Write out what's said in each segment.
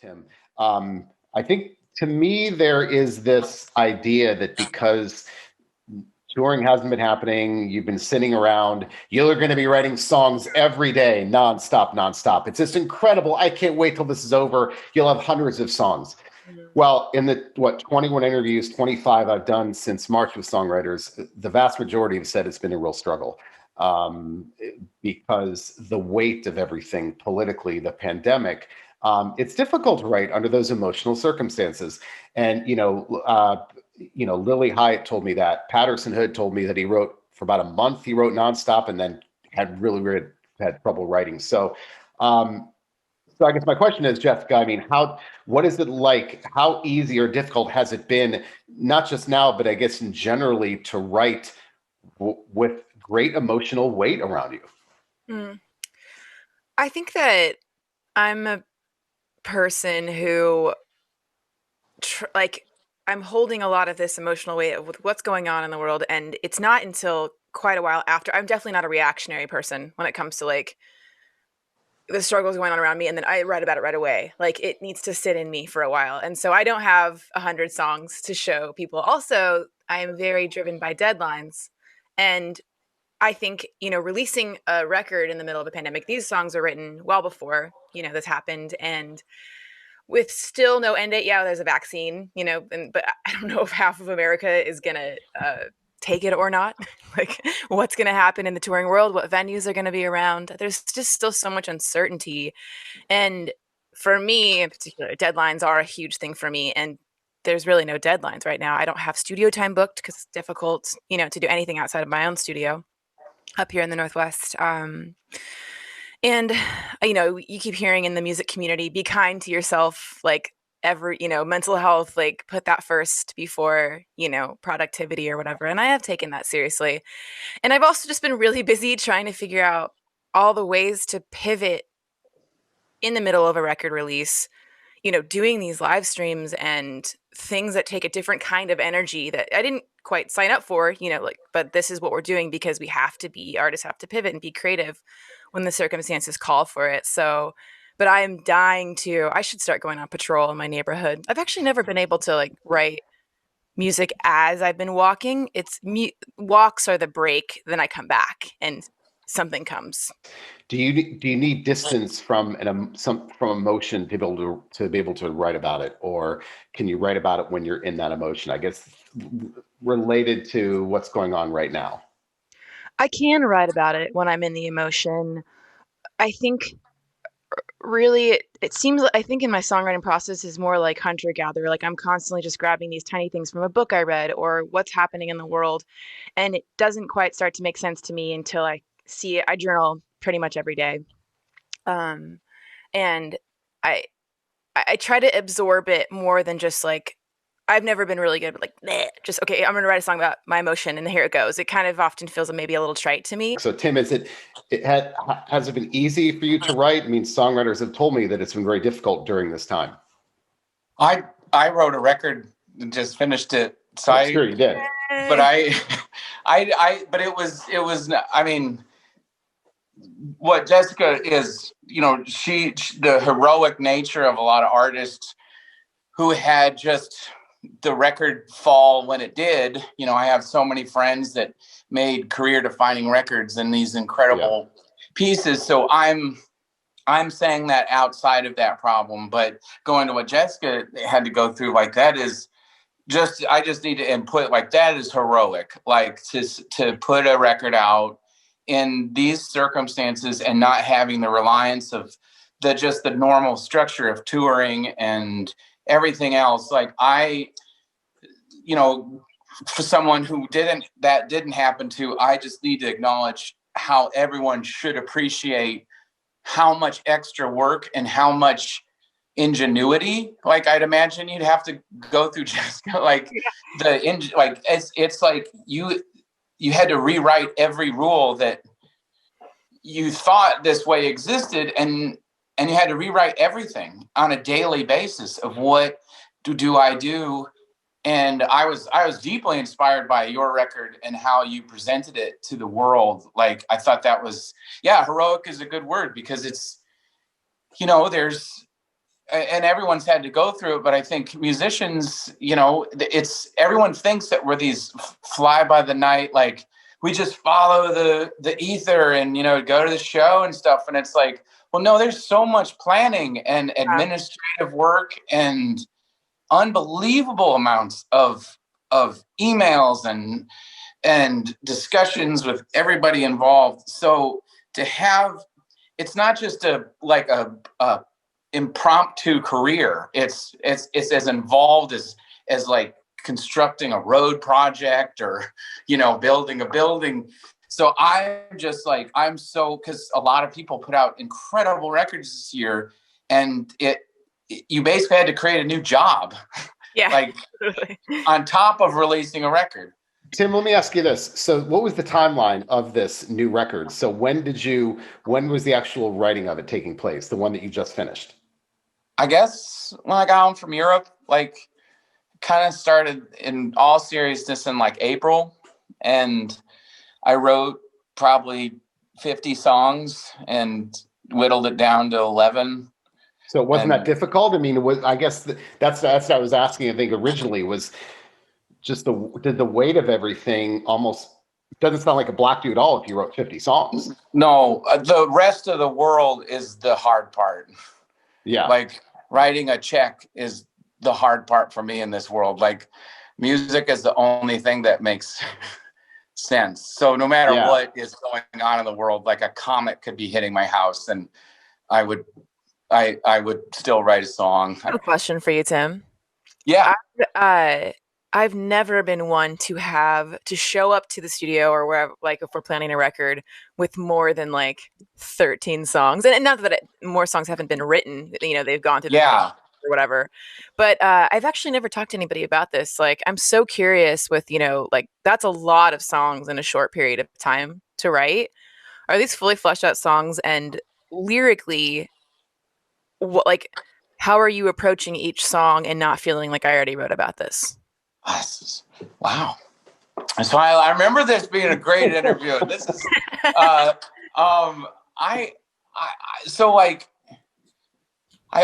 Tim. I think to me, there is this idea that because touring hasn't been happening, you've been sitting around, you're going to be writing songs every day, nonstop. It's just incredible. I can't wait till this is over. You'll have hundreds of songs. Well, in the 21 interviews, 25 I've done since March with Songwriters, the vast majority have said it's been a real struggle, because the weight of everything politically, the pandemic, it's difficult to write under those emotional circumstances. And Lily Hyatt told me that. Patterson Hood told me that he wrote for about a month. He wrote nonstop and then had trouble writing. So I guess my question is, Jessica, I mean, what is it like? How easy or difficult has it been, not just now, but I guess in generally, to write with great emotional weight around you? I think that I'm a person who, I'm holding a lot of this emotional weight with what's going on in the world, and it's not until quite a while after. I'm definitely not a reactionary person when it comes to the struggles going on around me, and then I write about it right away. Like, it needs to sit in me for a while, and so I don't have 100 songs to show people. Also, I am very driven by deadlines, and I think releasing a record in the middle of a pandemic, these songs were written well before this happened, and with still no end date. Yeah, there's a vaccine, but I don't know if half of America is gonna take it or not. Like, what's gonna happen in the touring world? What venues are gonna be around? There's just still so much uncertainty, and for me in particular, deadlines are a huge thing for me. And there's really no deadlines right now. I don't have studio time booked because it's difficult, to do anything outside of my own studio up here in the Northwest. And you keep hearing in the music community, be kind to yourself, like mental health, like put that first before, productivity or whatever. And I have taken that seriously. And I've also just been really busy trying to figure out all the ways to pivot in the middle of a record release, doing these live streams and things that take a different kind of energy that I didn't quite sign up for, but this is what we're doing because artists have to pivot and be creative when the circumstances call for it. So, but I am I should start going on patrol in my neighborhood. I've actually never been able to write music as I've been walking. Walks are the break, then I come back and something comes. Do you need distance from from emotion to be able to write about it, or can you write about it when you're in that emotion? I guess related to what's going on right now. I can write about it when I'm in the emotion. I think really it seems, I think in my songwriting process is more like hunter gatherer. Like, I'm constantly just grabbing these tiny things from a book I read or what's happening in the world, and it doesn't quite start to make sense to me until I see it. I journal pretty much every day, and I I try to absorb it more than just I've never been really good, but just okay, I'm gonna write a song about my emotion and here it goes. It kind of often feels maybe a little trite to me. So Tim, has it been easy for you to write? I mean, songwriters have told me that it's been very difficult during this time. I wrote a record and just finished it. So sure you did. But but it was, I mean, what Jessica is, the heroic nature of a lot of artists who had just the record fall when it did. I have so many friends that made career defining records and these incredible pieces. So I'm saying that outside of that problem, but going to what Jessica had to go through, that is I just need to input, that is heroic, to put a record out in these circumstances and not having the reliance of the normal structure of touring and everything else. For someone who didn't happen to, I just need to acknowledge how everyone should appreciate how much extra work and how much ingenuity, I'd imagine you'd have to go through, Jessica, it's like you had to rewrite every rule that you thought this way existed, and you had to rewrite everything on a daily basis of what do I do. And I was deeply inspired by your record and how you presented it to the world. I thought that was, heroic is a good word, because it's, and everyone's had to go through it, but I think musicians, everyone thinks that we're these fly by the night, like we just follow the ether and, go to the show and stuff. And it's like, well, no, there's so much planning and administrative work and unbelievable amounts of emails and discussions with everybody involved. So to have, it's not just a impromptu career. It's as involved as like constructing a road project or, building a building. So I'm just like, because a lot of people put out incredible records this year, and you basically had to create a new job. Yeah. Like on top of releasing a record. Tim, let me ask you this. So what was the timeline of this new record? So when was the actual writing of it taking place? The one that you just finished? I guess when I got home from Europe, like kind of started in all seriousness in like April, and I wrote probably 50 songs and whittled it down to 11. So it wasn't that difficult? I mean, I guess that's what I was asking, I think originally, was just did the weight of everything almost doesn't sound like a block you at all if you wrote 50 songs. No, the rest of the world is the hard part. Yeah. Like writing a check is the hard part for me in this world. Like music is the only thing that makes sense. So no matter what is going on in the world, like a comet could be hitting my house and I would still write a song. I have a question for you, Tim. Yeah. I've never been one to show up to the studio or wherever, like if we're planning a record with more than like 13 songs, and not that more songs haven't been written, they've gone through the or whatever. But I've actually never talked to anybody about this. Like, I'm so curious with, like that's a lot of songs in a short period of time to write. Are these fully fleshed out songs? And lyrically, how are you approaching each song and not feeling like I already wrote about this? Wow. So I remember this being a great interview. This is, I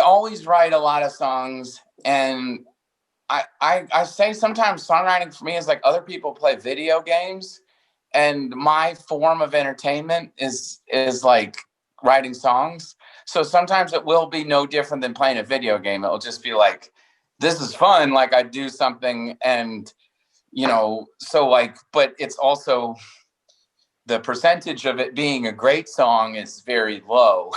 always write a lot of songs, and I say sometimes songwriting for me is like other people play video games, and my form of entertainment is like writing songs. So sometimes it will be no different than playing a video game. It'll just be like, this is fun. Like I do something and, but it's also the percentage of it being a great song is very low.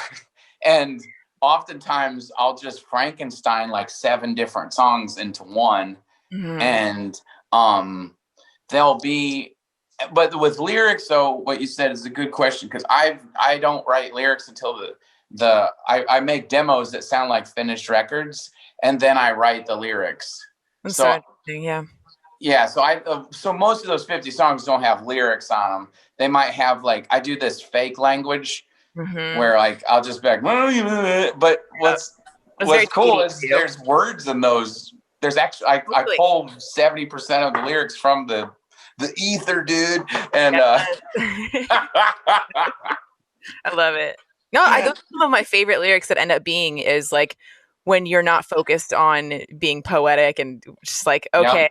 And oftentimes I'll just Frankenstein like 7 different songs into one. Mm-hmm. And they'll be, but with lyrics, so what you said is a good question, because I don't write lyrics until I make demos that sound like finished records, and then I write the lyrics. So most of those 50 songs don't have lyrics on them. They might have like, I do this fake language where like I'll just be like, but what's cool is there's words in those. There's actually I pulled 70% of the lyrics from the ether, dude, and I love it. No, I think some of my favorite lyrics that end up being is like when you're not focused on being poetic and just like, okay,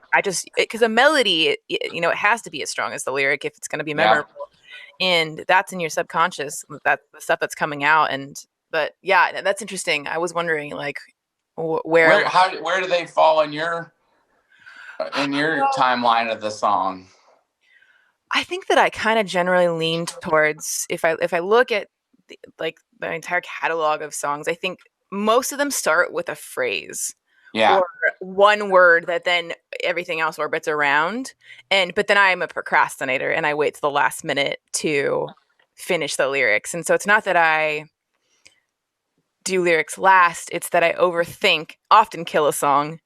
because a melody, it has to be as strong as the lyric if it's going to be memorable. And that's in your subconscious, that's the stuff that's coming out. But yeah, that's interesting. I was wondering like where do they fall in your timeline of the song? I think that I kind of generally lean towards, if I look at the entire catalog of songs, I think most of them start with a phrase or one word that then everything else orbits around. But then I'm a procrastinator and I wait to the last minute to finish the lyrics. And so it's not that I do lyrics last, it's that I overthink, often kill a song,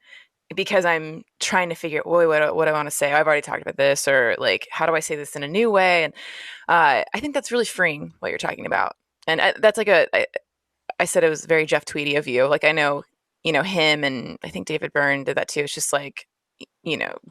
because I'm trying to figure out what I want to say. I've already talked about this, or like, how do I say this in a new way? And I think that's really freeing, what you're talking about. And that's like I said it was very Jeff Tweedy of you. Like I know, him, and I think David Byrne did that too. It's just like,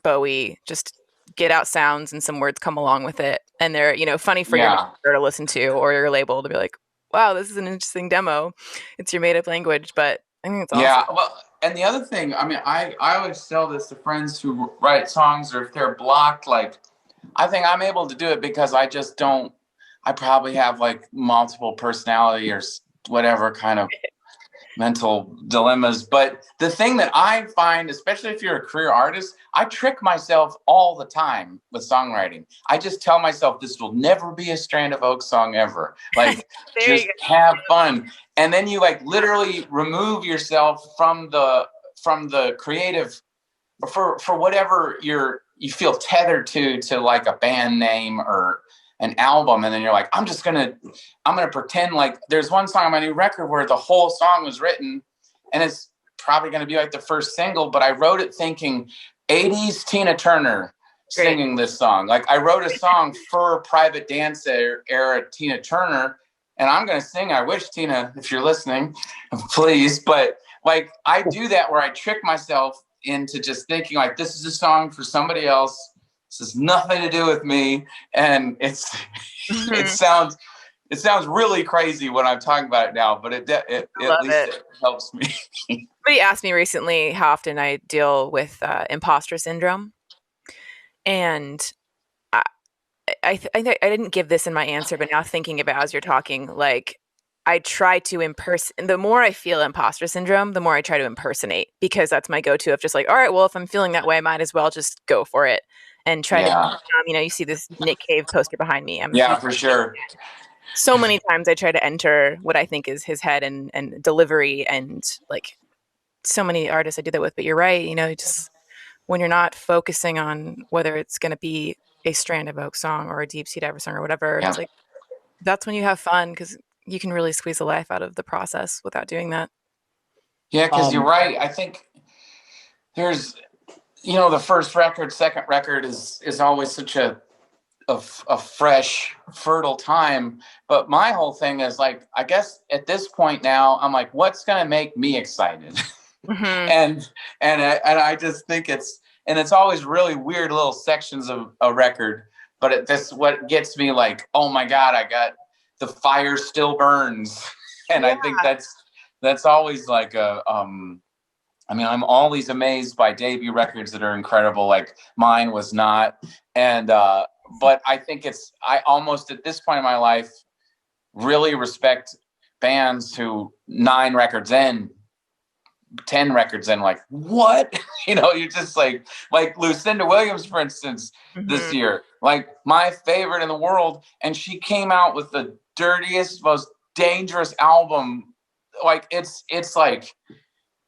Bowie, just get out sounds and some words come along with it. And they're, funny for your master to listen to, or your label to be like, wow, this is an interesting demo. It's your made up language, but I think it's Yeah. awesome. Well, and the other thing, I mean, I always tell this to friends who write songs, or if they're blocked, like, I think I'm able to do it because I just don't, I probably have like multiple personality or whatever kind of mental dilemmas. But the thing that I find, especially if you're a career artist, I trick myself all the time with songwriting. I just tell myself this will never be a Strand of Oaks song ever. Like, There you just go. have fun. And then you like literally remove yourself from the creative, for whatever you feel tethered to like a band name or an album, and then you're like, I'm gonna pretend like there's one song on my new record where the whole song was written, and it's probably gonna be like the first single, but I wrote it thinking 80s Tina Turner singing this song. Like, I wrote a song for Private Dance era Tina Turner, and I'm gonna sing. I wish, Tina, if you're listening, please, but like, I do that where I trick myself into just thinking like, this is a song for somebody else. This has nothing to do with me. And it sounds really crazy when I'm talking about it now, but it at least it helps me. Somebody asked me recently how often I deal with imposter syndrome, and I didn't give this in my answer, but now thinking about as you're talking, like, I try to the more I feel imposter syndrome, the more I try to impersonate, because that's my go-to of just like, all right, well, if I'm feeling that way, I might as well just go for it and try to, you see this Nick Cave poster behind me. For sure. So many times I try to enter what I think is his head and delivery, and like so many artists I do that with, but you're right, just when you're not focusing on whether it's going to be a Strand of Oaks song or a Deep Sea Diver song or whatever, it's like, that's when you have fun, because you can really squeeze the life out of the process without doing that. Yeah, because you're right. I think there's, the first record, second record is always such a fresh, fertile time. But my whole thing is like, I guess at this point now, I'm like, what's going to make me excited? Mm-hmm. and I just think it's always really weird little sections of a record. But that's what gets me like, oh my God, I got The Fire Still Burns. And I think that's always like I'm always amazed by debut records that are incredible. Like, mine was not. And, but I think I almost at this point in my life really respect bands who 9 records in, 10 records in, like, what? You're just like Lucinda Williams, for instance, this year, like, my favorite in the world. And she came out with the dirtiest, most dangerous album. Like, it's like,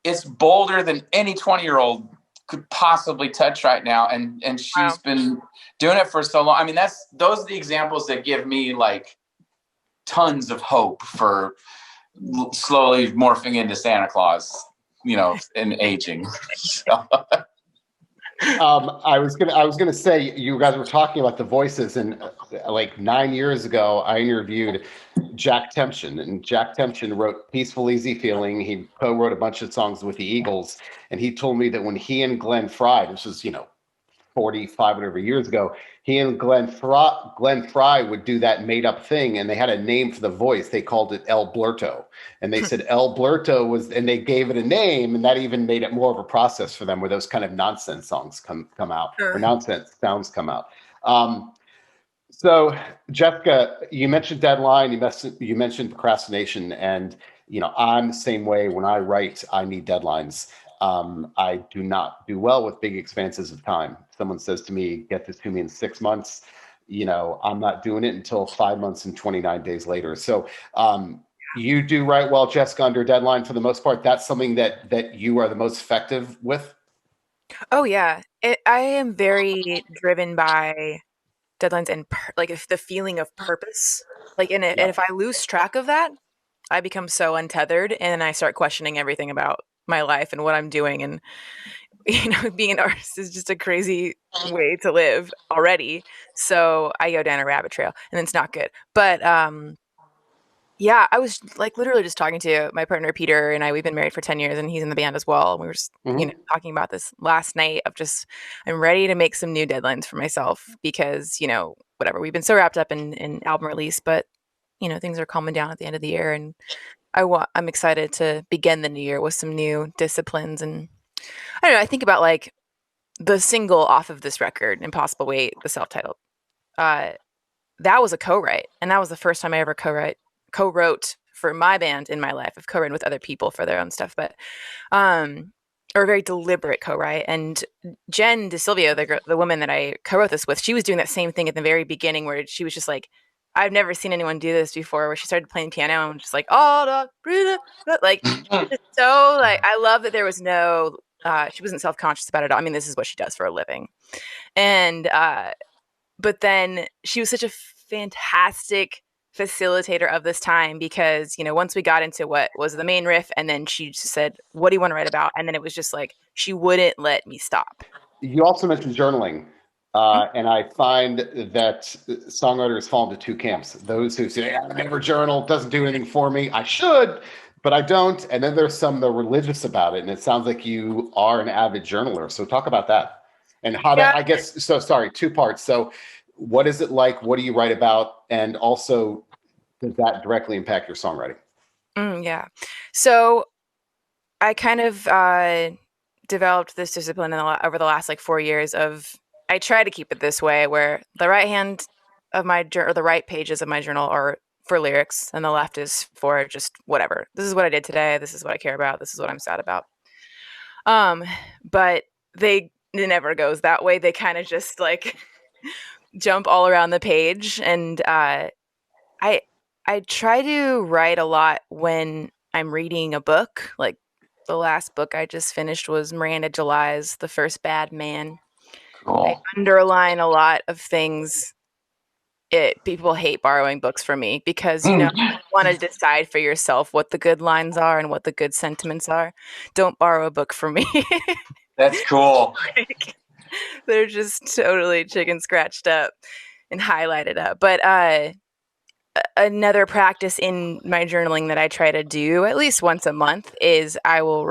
it's bolder than any 20-year-old could possibly touch right now. And she's been doing it for so long. I mean, those are the examples that give me like tons of hope for slowly morphing into Santa Claus, and aging. So. I was gonna say, you guys were talking about the voices, and like 9 years ago, I interviewed Jack Tempchin, and Jack Tempchin wrote "Peaceful Easy Feeling." He co-wrote a bunch of songs with the Eagles, and he told me that when he and Glenn Frey, this was 45 whatever years ago, he and Glenn Frey would do that made up thing, and they had a name for the voice. They called it El Blurto, and they said El Blurto was, and they gave it a name, and that even made it more of a process for them, where those kind of nonsense songs come out, or nonsense sounds come out. So Jessica, you mentioned deadline, you mentioned procrastination, and I'm the same way. When I write, I need deadlines. I do not do well with big expanses of time. Someone says to me, get this to me in 6 months, I'm not doing it until 5 months and 29 days later. So you do write well, Jessica, under deadline for the most part. That's something that you are the most effective with? Oh yeah. I am very driven by deadlines and like if the feeling of purpose, like, and if I lose track of that, I become so untethered, and I start questioning everything about my life and what I'm doing. And being an artist is just a crazy way to live already. So I go down a rabbit trail, and it's not good. But yeah, I was like literally just talking to my partner Peter, and we've been married for 10 years, and he's in the band as well. And we were just talking about this last night of just, I'm ready to make some new deadlines for myself, because whatever, we've been so wrapped up in album release, but things are calming down at the end of the year, and I'm excited to begin the new year with some new disciplines. And I don't know, I think about like the single off of this record, Impossible Weight, the self-titled. That was a co-write, and that was the first time I ever co-wrote for my band in my life. I've co-written with other people for their own stuff, but or a very deliberate co-write. And Jen DeSilvio, the woman that I co-wrote this with, she was doing that same thing at the very beginning, where she was just like, I've never seen anyone do this before, where she started playing piano and just like, like, it's so like, I love that there was no, she wasn't self-conscious about it all. I mean, this is what she does for a living. And, but then she was such a fantastic facilitator of this time, because, you know, once we got into what was the main riff, and then she just said, what do you want to write about? And then it was just like, she wouldn't let me stop. You also mentioned journaling. And I find that songwriters fall into two camps. Those who say, I never journal, doesn't do anything for me. I should, but I don't. And then there's some that are religious about it. And it sounds like you are an avid journaler. So talk about that. And how that, I guess, so sorry, two parts. So what is it like? What do you write about? And also, does that directly impact your songwriting? Yeah. So I kind of developed this discipline over the last like 4 years of, I try to keep it this way, where the right hand of my or the right pages of my journal are for lyrics, and the left is for just whatever. This is what I did today. This is what I care about. This is what I'm sad about. But it never goes that way. They kind of just like jump all around the page. And I try to write a lot when I'm reading a book. Like the last book I just finished was Miranda July's The First Bad Man. Cool. I underline a lot of things. People hate borrowing books from me, because, you know, you want to decide for yourself what the good lines are and what the good sentiments are. Don't borrow a book from me. That's cool. Like, they're just totally chicken scratched up and highlighted up. But another practice in my journaling that I try to do at least once a month is I will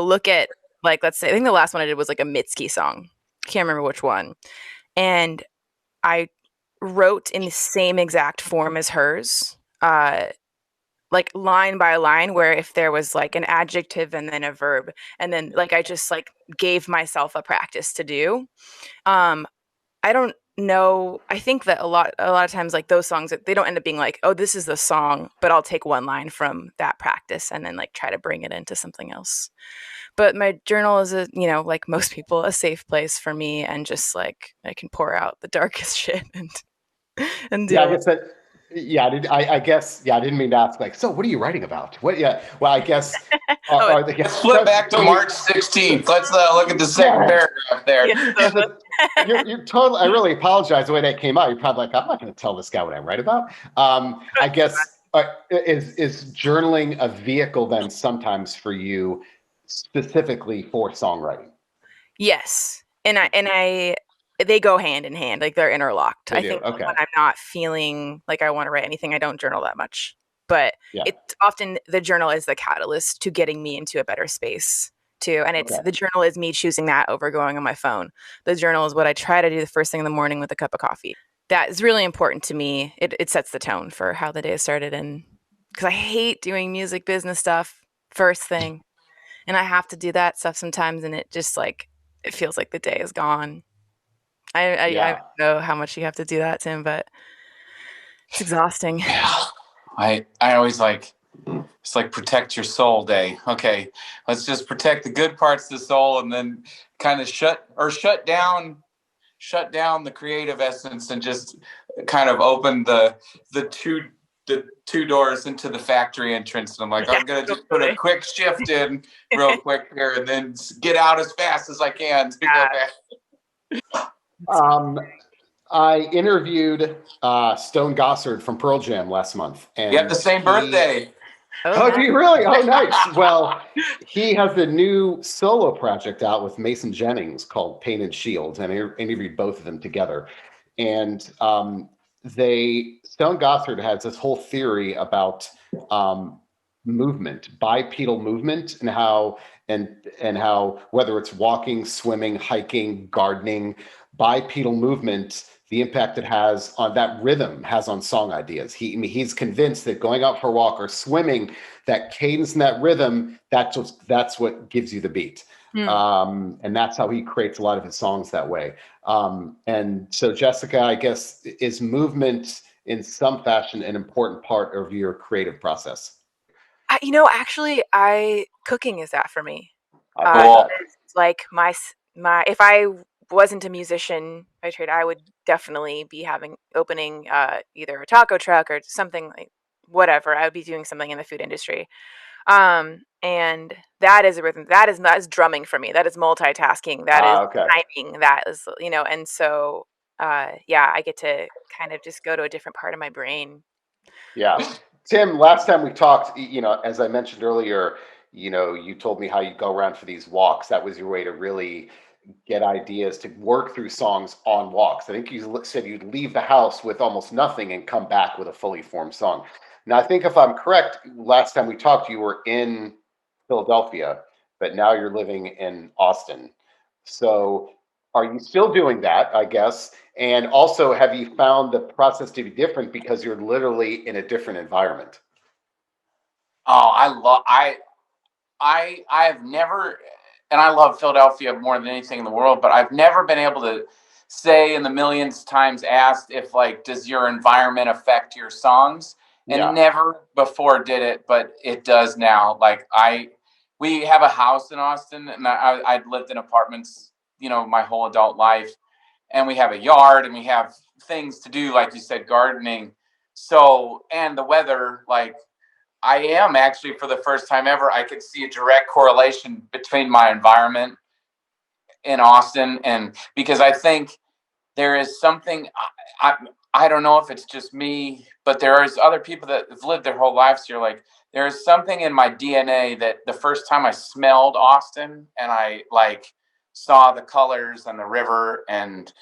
look at, like, let's say, I think the last one I did was like a Mitski song. Can't remember which one. And I wrote in the same exact form as hers, like line by line, where if there was like an adjective and then a verb, and then like I just like gave myself a practice to do. I don't know. I think that a lot of times, like those songs, they don't end up being like, oh, this is the song, but I'll take one line from that practice and then like try to bring it into something else. But my journal is like most people, a safe place for me, and just like I can pour out the darkest shit and do. Yeah, I guess that. Yeah, I guess. Yeah, I didn't mean to ask. Like, so what are you writing about? What? Yeah. Well, I guess. Let's flip back to March 16th. Let's look at the second paragraph there. You're totally. I really apologize the way that came out. You're probably like, I'm not going to tell this guy what I write about. I guess is journaling a vehicle then sometimes for you, specifically for songwriting? Yes, and they go hand in hand, like they're interlocked. I think when I'm not feeling like I want to write anything, I don't journal that much. But it's often the journal is the catalyst to getting me into a better space too. And the journal is me choosing that over going on my phone. The journal is what I try to do the first thing in the morning with a cup of coffee. That is really important to me. It sets the tone for how the day started. And because I hate doing music business stuff first thing, and I have to do that stuff sometimes, and it just like, it feels like the day is gone. I don't know how much you have to do that, Tim, but it's exhausting. Yeah. I always it's like protect your soul day. Okay, let's just protect the good parts of the soul, and then kind of shut down the creative essence, and just kind of open the two doors into the factory entrance. And I'm like, I'm gonna just put a quick shift in real quick here, and then get out as fast as I can to go back. I interviewed Stone Gossard from Pearl Jam last month. And you have the same birthday. Oh, do you really? Oh, nice. Well, he has a new solo project out with Mason Jennings called Pain and Shields, and I interviewed both of them together. And Stone Gossard has this whole theory about movement, bipedal movement, and how whether it's walking, swimming, hiking, gardening, bipedal movement, the impact it has on that rhythm has on song ideas. He's convinced that going out for a walk or swimming, that cadence and that rhythm, that's what gives you the beat. And that's how he creates a lot of his songs that way. And so, Jessica, I guess, is movement in some fashion an important part of your creative process? Actually, cooking is that for me. Cool. It's like my if I wasn't a musician by trade, I would definitely be opening either a taco truck or something, like whatever. I would be doing something in the food industry. And that is a rhythm. That is drumming for me. That is multitasking. That is Okay. timing. That is, and so yeah, I get to kind of just go to a different part of my brain. Yeah. Tim, last time we talked, as I mentioned earlier, you told me how you go around for these walks. That was your way to really get ideas to work through songs on walks. I think you said you'd leave the house with almost nothing and come back with a fully formed song. Now, I think if I'm correct, last time we talked, you were in Philadelphia, but now you're living in Austin. So are you still doing that, I guess? And also, have you found the process to be different because you're literally in a different environment? Oh, I have never, and I love Philadelphia more than anything in the world, but I've never been able to say in the millions times asked if, like, does your environment affect your songs? And Yeah. never before did it, but it does now. Like, we have a house in Austin, and I'd lived in apartments, my whole adult life, and we have a yard, and we have things to do, like you said, gardening. So, and the weather, like, I am actually, for the first time ever, I could see a direct correlation between my environment in Austin, and because I think there is something, I, I don't know if it's just me, but there is other people that have lived their whole lives here. Like, there is something in my DNA that the first time I smelled Austin and I, like, saw the colors and the river and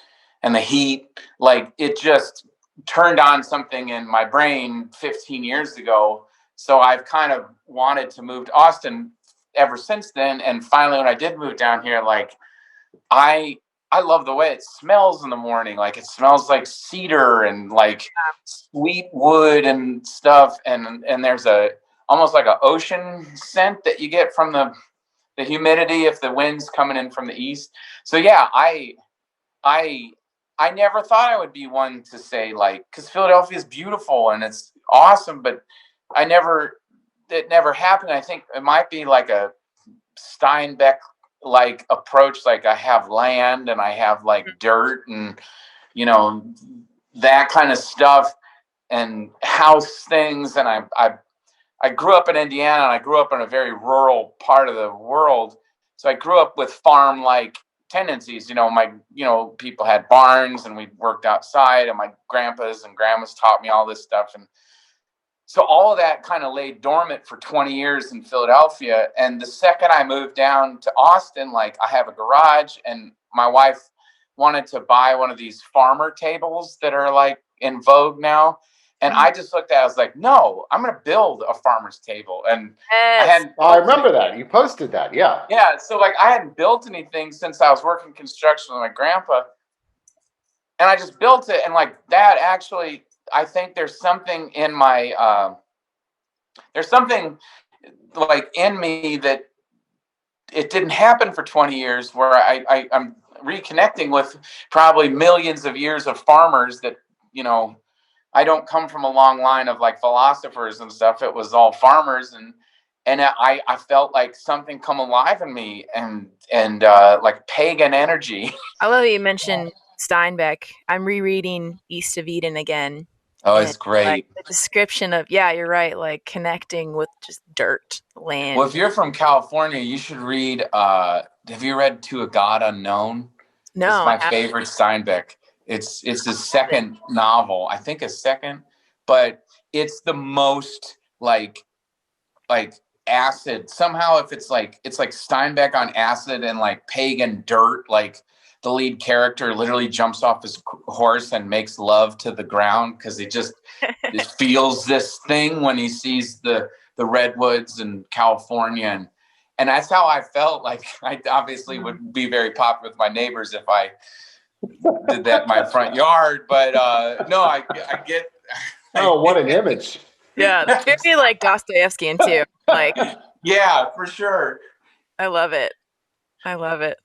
the heat, like, it just turned on something in my brain 15 years ago. So I've kind of wanted to move to Austin ever since then. And finally, when I did move down here, like, I I love the way it smells in the morning. Like, it smells like cedar and like sweet wood and stuff. And there's a almost like an ocean scent that you get from the humidity if the wind's coming in from the east. So yeah, I I never thought I would be one to say, like, because Philadelphia is beautiful and it's awesome, but I never it never happened. I think it might be like a Steinbeck like approach. Like, I have land and I have like dirt and you know that kind of stuff and house things. And I grew up in Indiana and I grew up in a very rural part of the world. So I grew up with farm like tendencies. People had barns and we worked outside, and my grandpas and grandmas taught me all this stuff. And so all of that kind of lay dormant for 20 years in Philadelphia. And the second I moved down to Austin, like, I have a garage, and my wife wanted to buy one of these farmer tables that are like in vogue now. And I just looked at it, I was like, no, I'm going to build a farmer's table. And I Yes. hadn't. I remember that. You posted that. Yeah. Yeah. So, like, I hadn't built anything since I was working construction with my grandpa. And I just built it. And, like, that actually, I think there's something in there's something like in me that it didn't happen for 20 years, where I'm reconnecting with probably millions of years of farmers that, I don't come from a long line of like philosophers and stuff. It was all farmers. And I felt like something come alive in me, and like pagan energy. I love that you mentioned Steinbeck. I'm rereading East of Eden again. Oh, And it's great. like the description of, yeah, you're right, like connecting with just dirt, land. Well, if you're from California, you should read. Have you read To a God Unknown? No, It's I my favorite Steinbeck. It's his second novel, I think, his second, but it's the most like acid. Somehow, if it's like Steinbeck on acid and like pagan dirt, like the lead character literally jumps off his horse and makes love to the ground because he just feels this thing when he sees the redwoods in California. And that's how I felt. Like, I obviously would be very popular with my neighbors if I did that in my front yard, but no, I get. Oh, what an image. Yeah, it's very like Dostoevskian too. Like, yeah, for sure. I love it. I love it.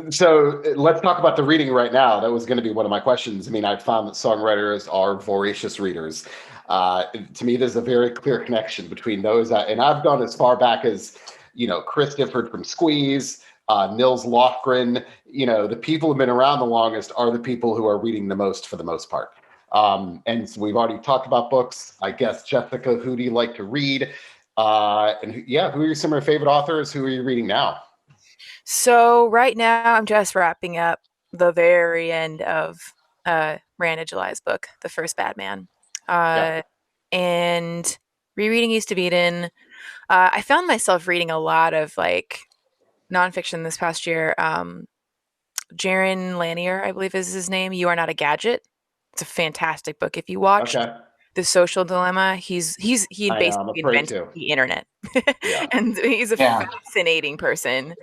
So let's talk about the reading right now. That was going to be one of my questions. I mean, I've found that songwriters are voracious readers. To me, there's a very clear connection between those. And I've gone as far back as, Chris Difford from Squeeze, Nils Lofgren. The people who've been around the longest are the people who are reading the most for the most part. And so we've already talked about books. I guess, Jessica, who do you like to read? Who are some of your favorite authors? Who are you reading now? So right now I'm just wrapping up the very end of Miranda July's book, The First Bad Man. And rereading East of Eden. I found myself reading a lot of like nonfiction this past year. Jaren Lanier, I believe is his name. You Are Not a Gadget. It's a fantastic book. If you watch The Social Dilemma, he basically invented the internet. And he's a fascinating person.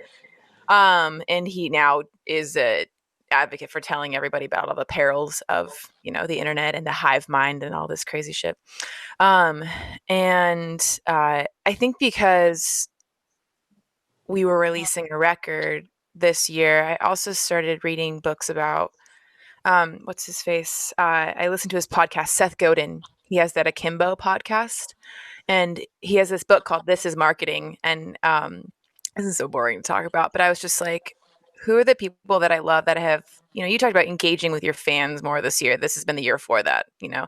And he now is a advocate for telling everybody about all the perils of, the internet and the hive mind and all this crazy shit. I think because we were releasing a record this year, I also started reading books about what's his face? I listened to his podcast, Seth Godin. He has that Akimbo podcast, and he has this book called This Is Marketing. And this is so boring to talk about, but I was just like, who are the people that I love that have, you talked about engaging with your fans more this year. This has been the year for that, and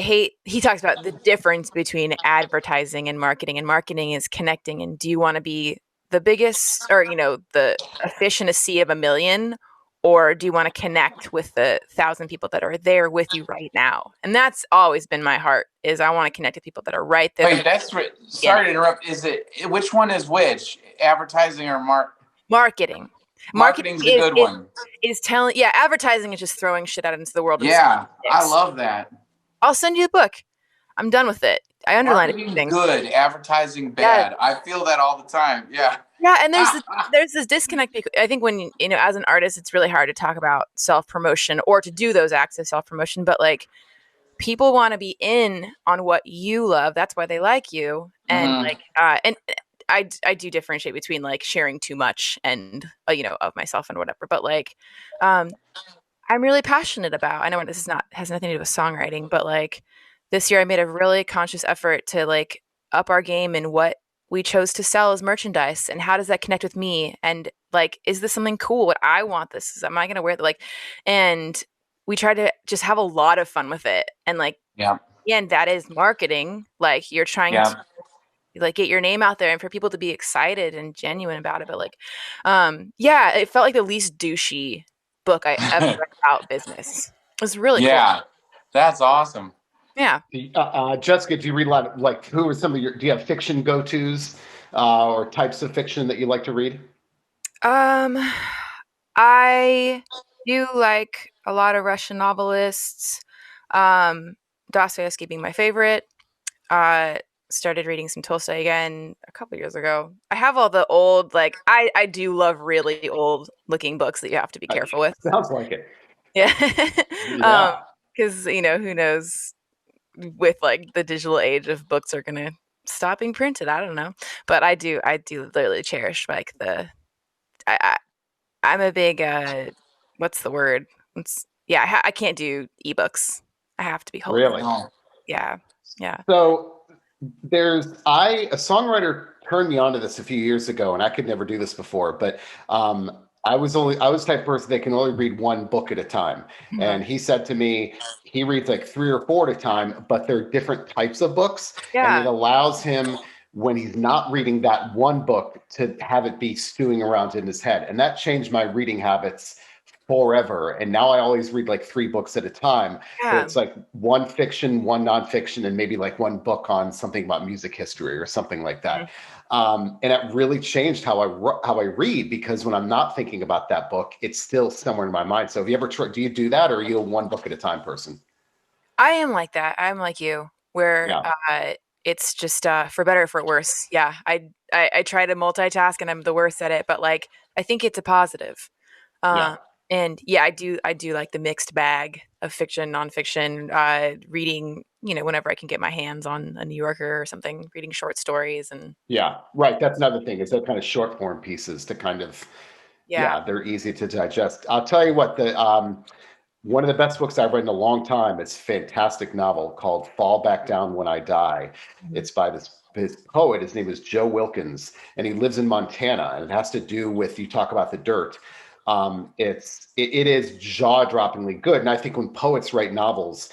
he talks about the difference between advertising and marketing is connecting. And do you want to be the biggest or, the a fish in a sea of a million, or do you want to connect with the 1,000 people that are there with you right now? And that's always been my heart, is I want to connect with people that are right there. Wait, sorry to interrupt. Which one is which? Advertising or marketing? Marketing's a good one. Is telling, advertising is just throwing shit out into the world. Yeah, I love that. I'll send you the book. I'm done with it. I underline everything. Good, advertising bad. I feel that all the time. Yeah. Yeah, and there's this disconnect. I think when, as an artist, it's really hard to talk about self-promotion or to do those acts of self-promotion, but like people want to be in on what you love. That's why they like you. And and I do differentiate between like sharing too much and, of myself and whatever. But like, I'm really passionate about, I know this has nothing to do with songwriting, but like this year I made a really conscious effort to like up our game in what we chose to sell as merchandise, and how does that connect with me? And like, is this something cool? What I want this? Am I going to wear it? And we try to just have a lot of fun with it. And like, and that is marketing. Like you're trying to like get your name out there and for people to be excited and genuine about it. But like, it felt like the least douchey book I ever read about business. It was really cool. That's awesome. Yeah. Jessica, do you read a lot of, like, who are some of do you have fiction go-tos or types of fiction that you like to read? I do like a lot of Russian novelists. Dostoevsky being my favorite. Started reading some Tolstoy again a couple years ago. I have all the old, like, I do love really old looking books that you have to be careful with. Sounds like it. Yeah. Because, who knows, with like the digital age, if books are gonna stop being printed, I don't know. But I do literally cherish like I'm a big what's the word? I can't do ebooks. I have to be holding. Really? Yeah. So a songwriter turned me onto this a few years ago, and I could never do this before, but I was the type of person that can only read one book at a time. Mm-hmm. And he said to me, he reads like 3 or 4 at a time, but they're different types of books. Yeah. And it allows him, when he's not reading that one book, to have it be stewing around in his head. And that changed my reading habits forever. And now I always read like 3 books at a time. Yeah. But it's like one fiction, one nonfiction, and maybe like one book on something about music history or something like that. Mm-hmm. And it really changed how I read, because when I'm not thinking about that book, it's still somewhere in my mind. So have you ever do you do that, or are you a one book at a time person? I am like that. I'm like you, where it's just for better or for worse. Yeah, I try to multitask and I'm the worst at it, but like I think it's a positive. Yeah. And yeah, I do like the mixed bag of fiction, nonfiction, reading, whenever I can get my hands on a New Yorker or something, reading short stories and Yeah. Right. That's another thing is that kind of short form pieces to kind of, yeah. yeah, they're easy to digest. I'll tell you what, the one of the best books I've read in a long time. It's a fantastic novel called Fall Back Down When I Die. Mhm. It's by his poet. His name is Joe Wilkins, and he lives in Montana. And it has to do with, you talk about the dirt. It is jaw-droppingly good. And I think when poets write novels,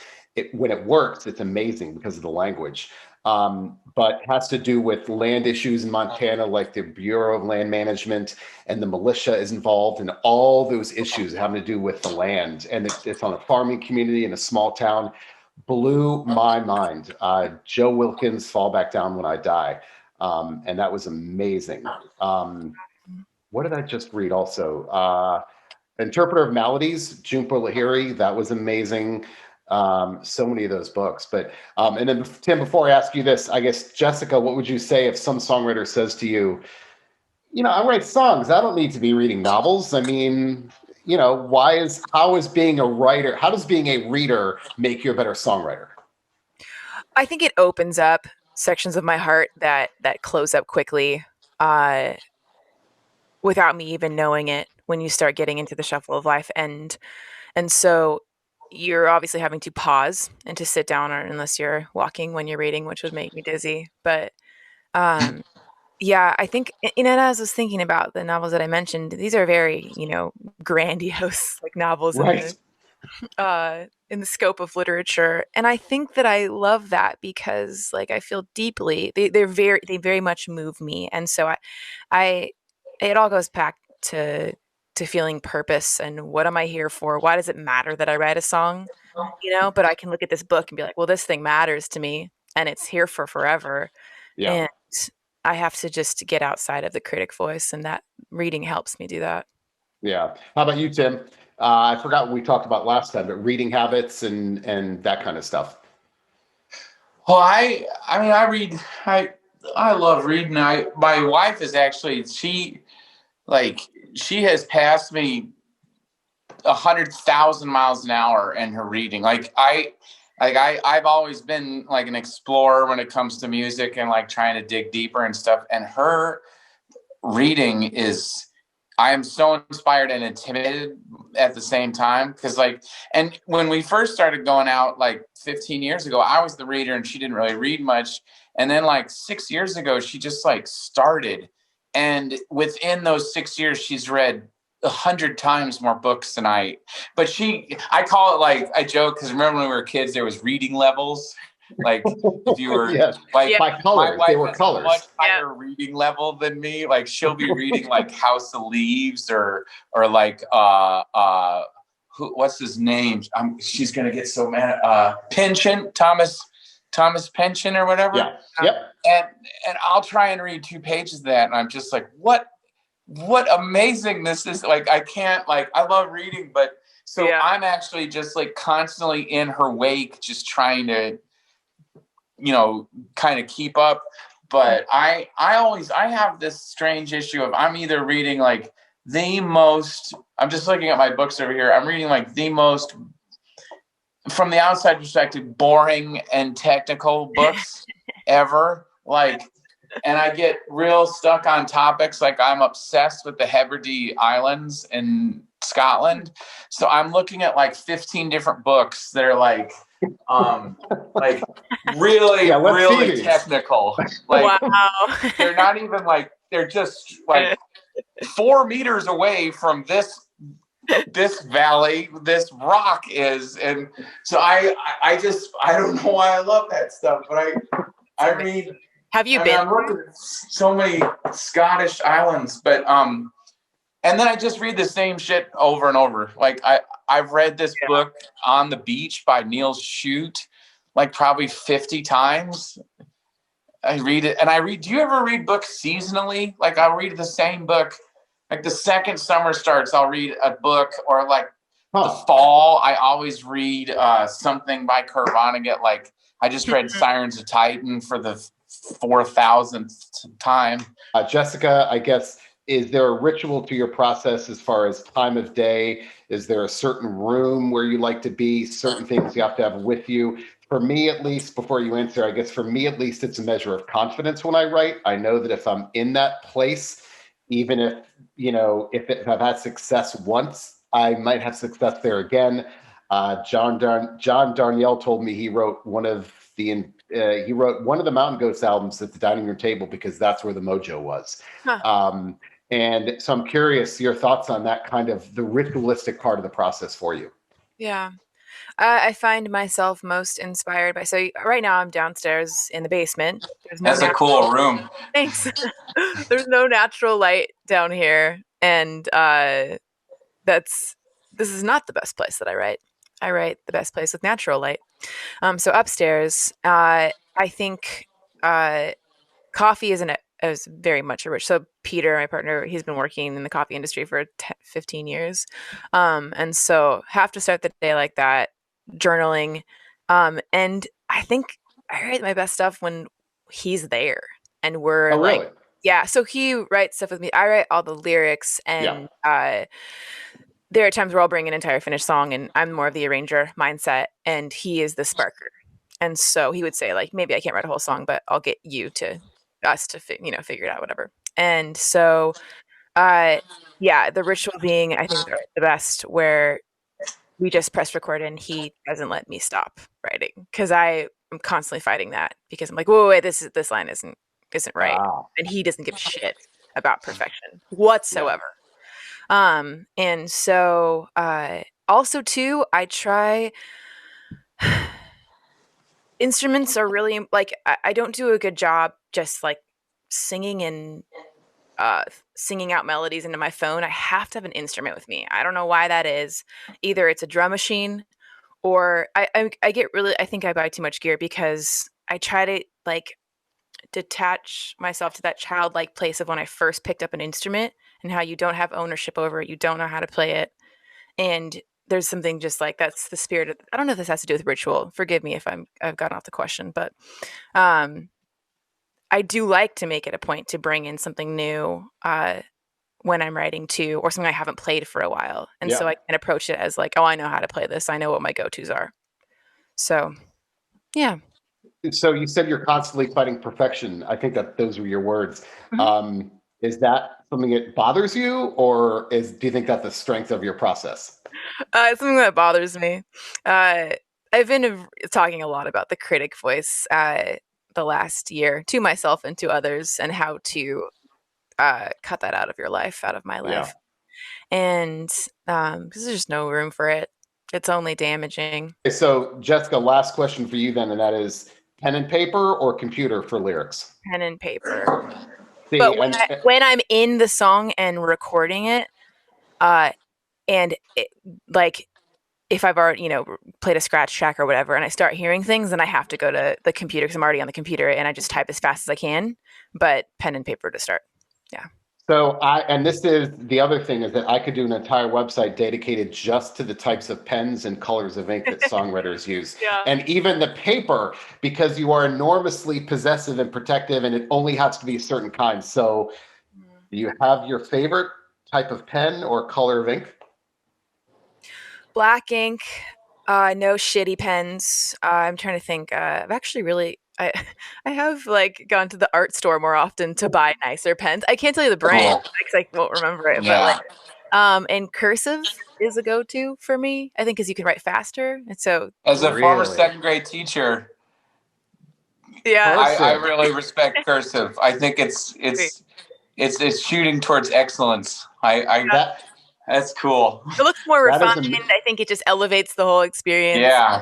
when it works, it's amazing because of the language. But has to do with land issues in Montana, like the Bureau of Land Management and the militia is involved in all those issues having to do with the land. And it's on a farming community in a small town. Blew my mind. Joe Wilkins, Fall Back Down When I Die. And that was amazing. What did I just read also? Interpreter of Maladies, Jhumpa Lahiri, that was amazing. So many of those books. But and then Tim, before I ask you this, I guess Jessica, what would you say if some songwriter says to you, I write songs. I don't need to be reading novels. I mean, how is being a writer, how does being a reader make you a better songwriter? I think it opens up sections of my heart that close up quickly, uh, without me even knowing it when you start getting into the shuffle of life. And so you're obviously having to pause and to sit down, or unless you're walking when you're reading, which would make me dizzy. But um, yeah, I think, as I was thinking about the novels that I mentioned, these are very, grandiose like novels Right. in the scope of literature. And I think that I love that because like I feel deeply, they very much move me. And so I it all goes back to feeling purpose and what am I here for? Why does it matter that I write a song? But I can look at this book and be like, well, this thing matters to me and it's here for forever. Yeah. And I have to just get outside of the critic voice, and that reading helps me do that. Yeah. How about you, Tim? I forgot what we talked about last time, but reading habits and that kind of stuff. Well, I mean, I love reading. My wife is actually, like, she has passed me 100,000 miles an hour in her reading. I've always been like an explorer when it comes to music and like trying to dig deeper and stuff. And her reading is, I am so inspired and intimidated at the same time. Cause and when we first started going out like 15 years ago, I was the reader and she didn't really read much. And then like 6 years ago, she just like started. And within those 6 years, she's read 100 times more books than I. But I call it, like, I joke because remember when we were kids, there was reading levels. Like if you were Yes. like, Yeah. By colors. my They wife were has a much colors. higher reading level than me. Like she'll be reading like House of Leaves or like what's his name? She's gonna get so mad. Pynchon, Thomas Pynchon or whatever. Yeah. Yep. And I'll try and read 2 pages of that, and I'm just like, what amazing this is. Like I can't, like, I love reading, but so Yeah. I'm actually just like constantly in her wake, just trying to, kind of keep up. But I have this strange issue of, I'm either reading like I'm just looking at my books over here. I'm reading like the most, from the outside perspective, boring and technical books ever. Like, and I get real stuck on topics. Like I'm obsessed with the Hebrides Islands in Scotland. So I'm looking at like 15 different books that are like really, really technical. Like Wow. they're not even like, they're just like 4 meters away from this valley, this rock is. And so I don't know why I love that stuff, but I read. Have you been? I'm looking at so many Scottish islands, but and then I just read the same shit over and over. Like I've read this book On the Beach by Neil Shute like probably 50 times. I read it, and do you ever read books seasonally? Like I'll read the same book. Like the second summer starts, I'll read a book, or like the fall, I always read something by Kurt Vonnegut. Like I just read Sirens of Titan for the 4,000th time. Jessica, I guess, is there a ritual to your process as far as time of day? Is there a certain room where you like to be, certain things you have to have with you? For me, at least, before you answer, I guess for me, at least, it's a measure of confidence when I write. I know that if I'm in that place, even if, if I've had success once, I might have success there again. John Darnielle told me he wrote one of the Mountain Goats albums at the dining room table because that's where the mojo was. And so I'm curious your thoughts on that kind of the ritualistic part of the process for you. Yeah. I find myself most inspired by, so right now I'm downstairs in the basement. That's a cool room. Thanks. There's no natural light down here. And this is not the best place that I write. I write the best place with natural light. So upstairs, I think coffee is very much a rich. So Peter, my partner, he's been working in the coffee industry for 15 years. And so have to start the day like that, journaling. And I think I write my best stuff when he's there and we're like, really? Yeah. So he writes stuff with me. I write all the lyrics and, there are times where I'll bring an entire finished song and I'm more of the arranger mindset and he is the sparker. And so he would say like, maybe I can't write a whole song, but I'll get us to figure it out, whatever. And so, the ritual being, I think they're the best where we just press record and he doesn't let me stop writing because I am constantly fighting that because I'm like, whoa, wait, this line isn't right. And he doesn't give a shit about perfection whatsoever. And so, also too, I try, instruments are really like, I don't do a good job just like singing and, singing out melodies into my phone. I have to have an instrument with me. I don't know why that is. Either it's a drum machine or I get really, I think I buy too much gear because I try to like detach myself to that childlike place of when I first picked up an instrument and how you don't have ownership over it. You don't know how to play it. And there's something just like, that's the spirit of, I don't know if this has to do with ritual. Forgive me if I've gotten off the question, but, I do like to make it a point to bring in something new, when I'm writing too, or something I haven't played for a while. And so I can approach it as like, oh, I know how to play this. I know what my go-tos are. So, yeah. So you said you're constantly fighting perfection. I think that those were your words. Mm-hmm. Is that something that bothers you, or do you think that's the strength of your process? It's something that bothers me. I've been talking a lot about the critic voice the last year to myself and to others, and how to cut that out of your life, out of my life. And because there's just no room for it. It's only damaging. Okay, so Jessica, last question for you then, and that is pen and paper or computer for lyrics? Pen and paper. See, But when I'm in the song and recording it, and like if I've already, played a scratch track or whatever, and I start hearing things, then I have to go to the computer because I'm already on the computer and I just type as fast as I can. But pen and paper to start. Yeah. So and this is the other thing is that I could do an entire website dedicated just to the types of pens and colors of ink that songwriters use. And even the paper, because you are enormously possessive and protective and it only has to be a certain kind. So do you have your favorite type of pen or color of ink? Black ink, no shitty pens. I'm trying to think. I've actually really, I have like gone to the art store more often to buy nicer pens. I can't tell you the brand because I won't remember it. Yeah. But and cursive is a go-to for me. I think because you can write faster, and so as a former second grade teacher, I really respect cursive. I think it's shooting towards excellence. That's cool. It looks more refined. I think it just elevates the whole experience. Yeah.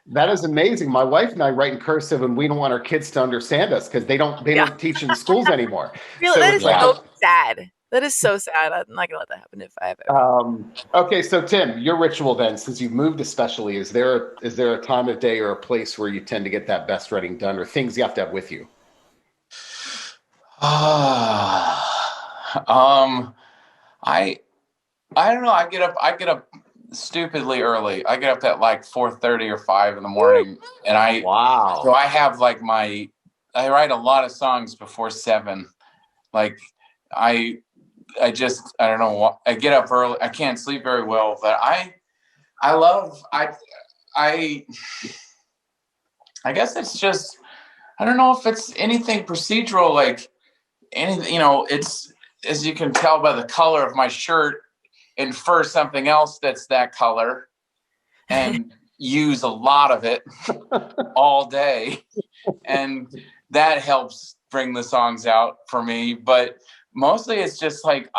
That is amazing. My wife and I write in cursive, and we don't want our kids to understand us because they don't teach in schools anymore. Really, that is so sad. That is so sad. I'm not gonna let that happen if I have ever. Okay, so Tim, your ritual then, since you've moved especially, is there a time of day or a place where you tend to get that best writing done, or things you have to have with you? I don't know. I get up stupidly early. I get up at like 4:30 or 5 in the morning, and Wow. so I have like I write a lot of songs before 7. Like I don't know what, I get up early. I can't sleep very well, but I guess it's just, I don't know if it's anything procedural, like anything, it's, as you can tell by the color of my shirt, infer something else that's that color and use a lot of it all day. And that helps bring the songs out for me. But mostly it's just like,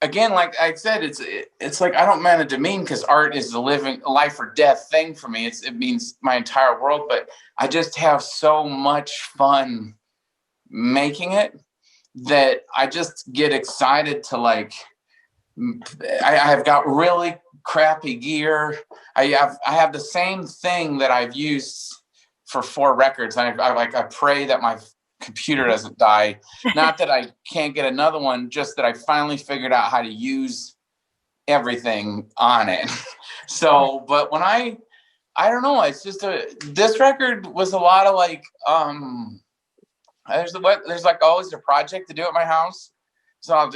again, like I said, it's like, I don't mean it to mean, because art is a life or death thing for me. It means my entire world, but I just have so much fun making it that I just get excited to like, I have got really crappy gear. I have the same thing that I've used for 4 records. I pray that my computer doesn't die. Not that I can't get another one, just that I finally figured out how to use everything on it. So, but when I don't know, it's just this record was a lot of like, there's like always a project to do at my house. So I'll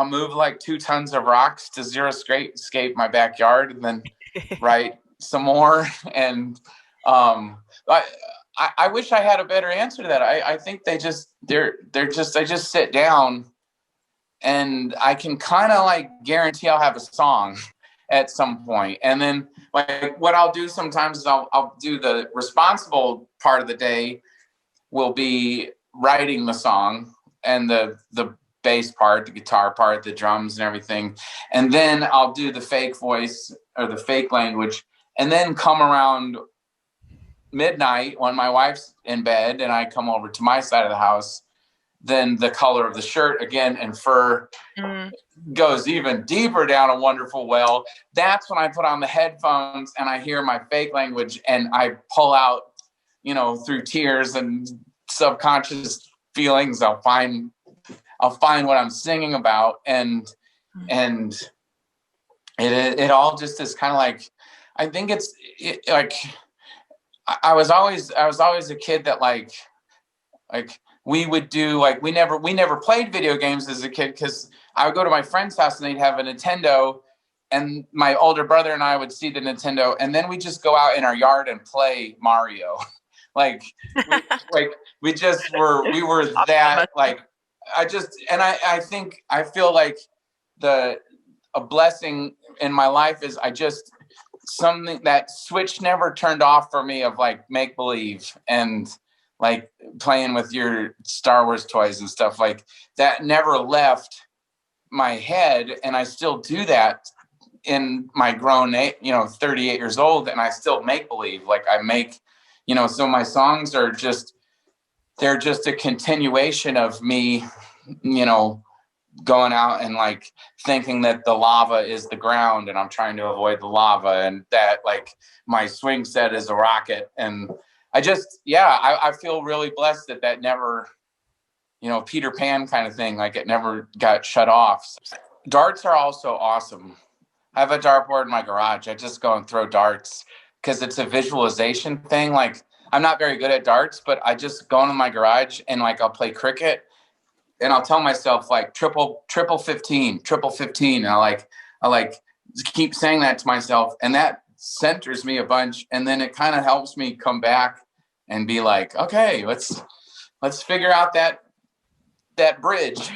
move like 2 tons of rocks to Zero Scape my backyard, and then write some more. And I wish I had a better answer to that. I think I just sit down and I can kind of like guarantee I'll have a song at some point. And then like what I'll do sometimes is I'll do the responsible part of the day will be writing the song and the bass part, the guitar part, the drums and everything. And then I'll do the fake voice or the fake language, and then come around midnight when my wife's in bed and I come over to my side of the house, then the color of the shirt again and fur goes even deeper down a wonderful well. That's when I put on the headphones and I hear my fake language and I pull out, through tears and subconscious feelings, I'll find what I'm singing about. And it all just is kind of like, I think like, I was always a kid that like we would do, like, we never played video games as a kid, because I would go to my friend's house and they'd have a Nintendo, and my older brother and I would see the Nintendo, and then we just go out in our yard and play Mario. Like we were that, like, I think I feel like a blessing in my life is something that switch never turned off for me, of like make believe and like playing with your Star Wars toys and stuff like that never left my head. And I still do that in my grown, 38 years old, and I still make believe. Like I make, so my songs they're just a continuation of me, going out and like thinking that the lava is the ground and I'm trying to avoid the lava, and that like my swing set is a rocket. And I feel really blessed that never, Peter Pan kind of thing, like it never got shut off. Darts are also awesome. I have a dartboard in my garage. I just go and throw darts because it's a visualization thing. Like I'm not very good at darts, but I just go into my garage and like I'll play cricket. And I'll tell myself like triple 15. And I like keep saying that to myself, and that centers me a bunch. And then it kind of helps me come back and be like, okay, let's figure out that bridge.